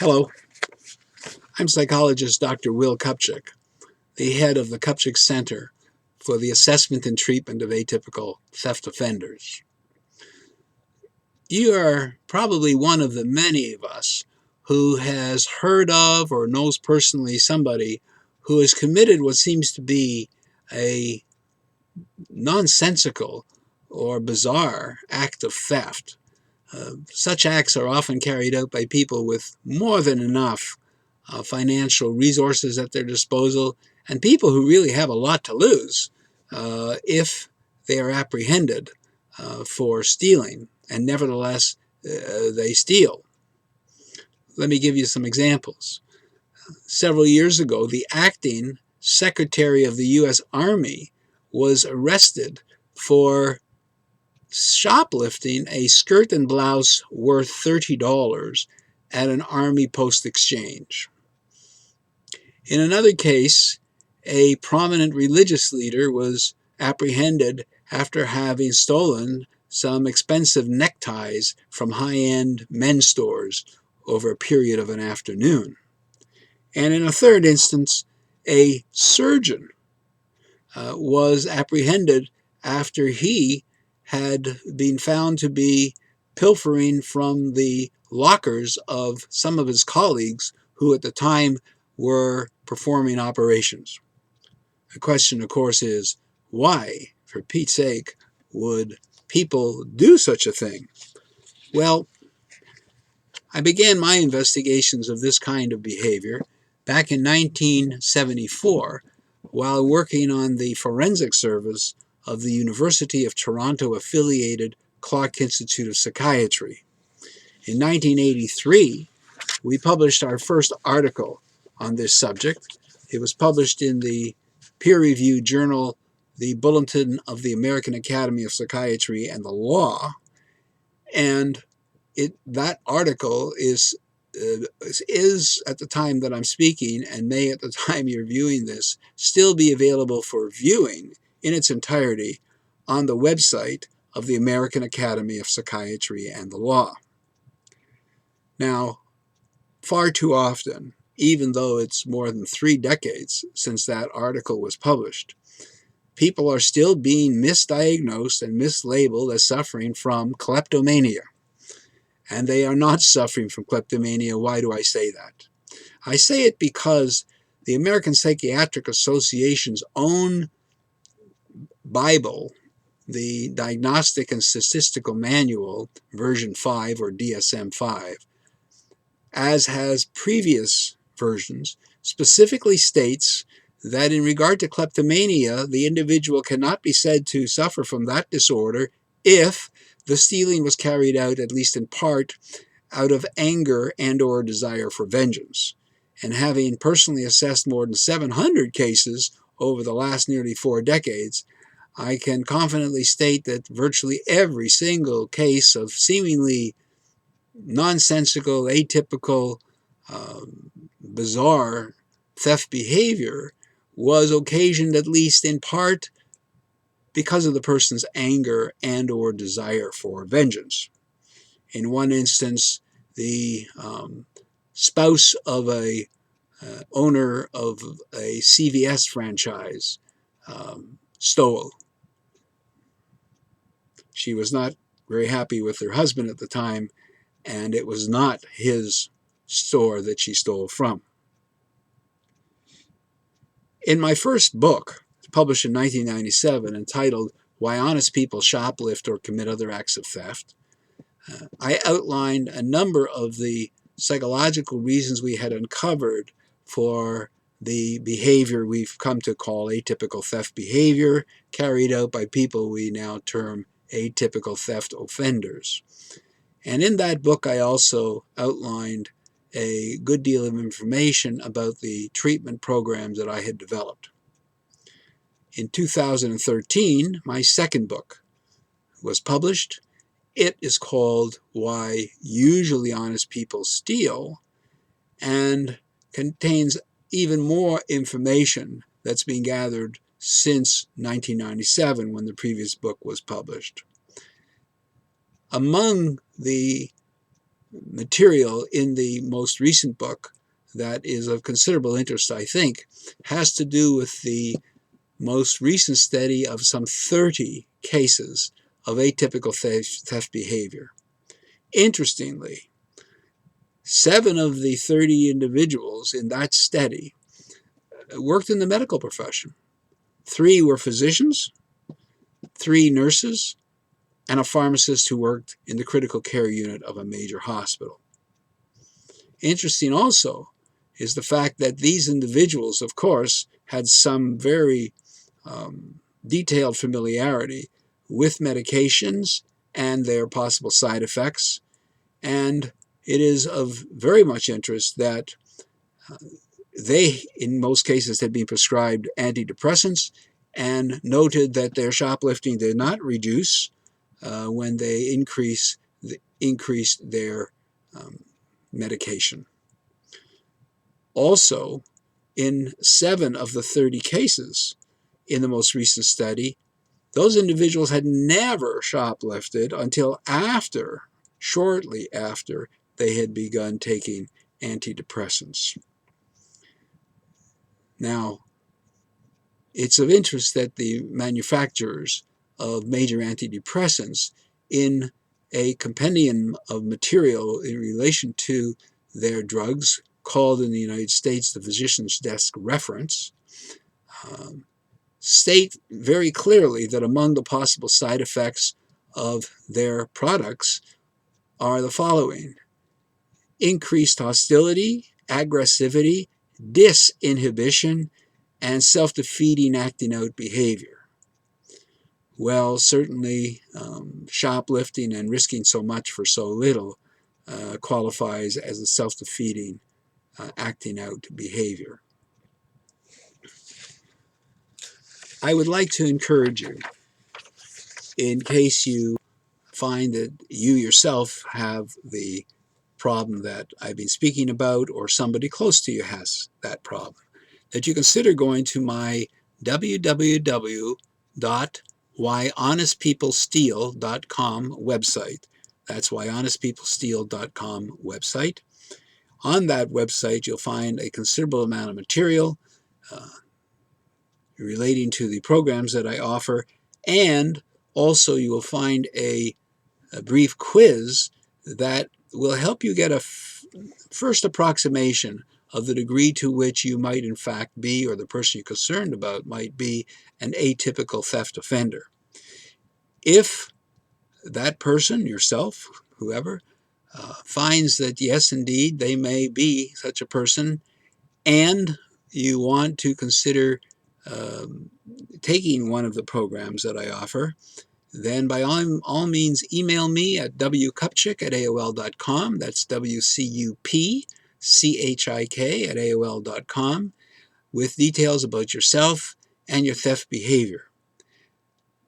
Hello, I'm psychologist Dr. Will Kupchik, the head of the Kupchik Center for the Assessment and Treatment of Atypical Theft Offenders. You are probably one of the many of us who has heard of or knows personally somebody who has committed what seems to be a nonsensical or bizarre act of theft. Such acts are often carried out by people with more than enough financial resources at their disposal, and people who really have a lot to lose if they are apprehended for stealing, and nevertheless they steal. Let me give you some examples. Several years ago, the acting Secretary of the U.S. Army was arrested for shoplifting a skirt and blouse worth $30 at an Army post exchange. In another case, a prominent religious leader was apprehended after having stolen some expensive neckties from high-end men's stores over a period of an afternoon. And in a third instance, a surgeon was apprehended after he had been found to be pilfering from the lockers of some of his colleagues who at the time were performing operations. The question, of course, is why, for Pete's sake, would people do such a thing? Well, I began my investigations of this kind of behavior back in 1974 while working on the forensic service of the University of Toronto affiliated Clark Institute of Psychiatry. In 1983, we published our first article on this subject. It was published in the peer-reviewed journal, the Bulletin of the American Academy of Psychiatry and the Law, and that article is at the time that I'm speaking, and may at the time you're viewing this, still be available for viewing in its entirety on the website of the American Academy of Psychiatry and the Law. Now, far too often, even though it's more than 3 decades since that article was published, people are still being misdiagnosed and mislabeled as suffering from kleptomania. And they are not suffering from kleptomania. Why do I say that? I say it because the American Psychiatric Association's own Bible, the Diagnostic and Statistical Manual, version 5 or DSM-5, as has previous versions, specifically states that in regard to kleptomania, the individual cannot be said to suffer from that disorder if the stealing was carried out, at least in part, out of anger and or desire for vengeance. And having personally assessed more than 700 cases over the last nearly 4 decades, I can confidently state that virtually every single case of seemingly nonsensical, atypical, bizarre theft behavior was occasioned at least in part because of the person's anger and or desire for vengeance. In one instance, the spouse of a owner of a CVS franchise stole. She was not very happy with her husband at the time, and it was not his store that she stole from. In my first book, published in 1997, entitled Why Honest People Shoplift or Commit Other Acts of Theft, I outlined a number of the psychological reasons we had uncovered for the behavior we've come to call atypical theft behavior, carried out by people we now term atypical theft offenders. And in that book, I also outlined a good deal of information about the treatment programs that I had developed. In 2013, my second book was published. It is called Why Usually Honest People Steal, and contains even more information that's been gathered since 1997 when the previous book was published. Among the material in the most recent book that is of considerable interest, I think, has to do with the most recent study of some 30 cases of atypical theft behavior. Interestingly, 7 of the 30 individuals in that study worked in the medical profession. 3 were physicians, 3 nurses, and a pharmacist who worked in the critical care unit of a major hospital. Interesting also is the fact that these individuals, of course, had some very detailed familiarity with medications and their possible side effects. And it is of very much interest that they, in most cases, had been prescribed antidepressants and noted that their shoplifting did not reduce when they increased their medication. Also, in 7 of the 30 cases in the most recent study, those individuals had never shoplifted until shortly after they had begun taking antidepressants. Now, it's of interest that the manufacturers of major antidepressants, in a compendium of material in relation to their drugs, called in the United States the Physician's Desk Reference, state very clearly that among the possible side effects of their products are the following: increased hostility, aggressivity, disinhibition, and self-defeating acting out behavior. Well, certainly shoplifting and risking so much for so little qualifies as a self-defeating acting out behavior. I would like to encourage you, in case you find that you yourself have the problem that I've been speaking about, or somebody close to you has that problem, that you consider going to my www.whyhonestpeoplesteal.com website. That's whyhonestpeoplesteal.com website. On that website, you'll find a considerable amount of material relating to the programs that I offer, and also you will find a brief quiz that will help you get a first approximation of the degree to which you might in fact be, or the person you're concerned about might be, an atypical theft offender. If that person, yourself, whoever, finds that yes, indeed, they may be such a person, and you want to consider taking one of the programs that I offer, then by all means email me at wcupchik@aol.com. That's WCUPCHIK@aol.com with details about yourself and your theft behavior.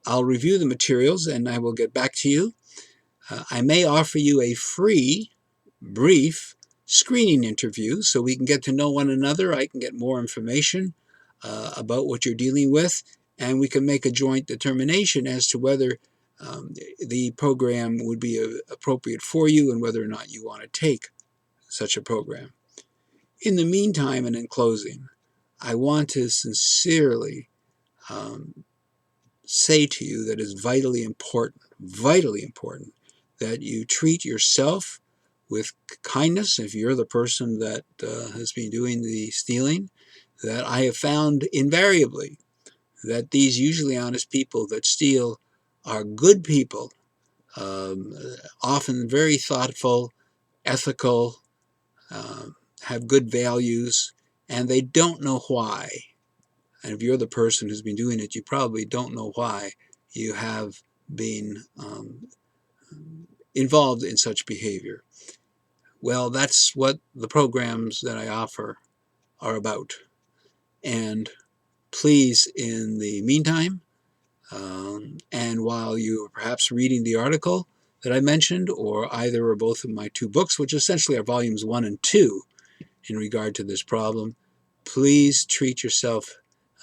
I'll review the materials and I will get back to you. I may offer you a free, brief screening interview so we can get to know one another. I can get more information about what you're dealing with, and we can make a joint determination as to whether the program would be appropriate for you and whether or not you want to take such a program. In the meantime, and in closing, I want to sincerely say to you that it's vitally important that you treat yourself with kindness if you're the person that has been doing the stealing. That I have found invariably that these usually honest people that steal are good people, often very thoughtful, ethical, have good values, and they don't know why. And if you're the person who's been doing it, you probably don't know why you have been involved in such behavior. Well, that's what the programs that I offer are about. And please, in the meantime, and while you are perhaps reading the article that I mentioned, or either or both of my 2 books, which essentially are volumes 1 and 2 in regard to this problem, please treat yourself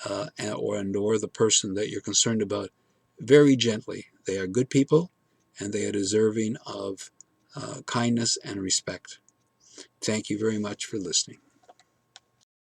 or the person that you're concerned about very gently. They are good people, and they are deserving of kindness and respect. Thank you very much for listening.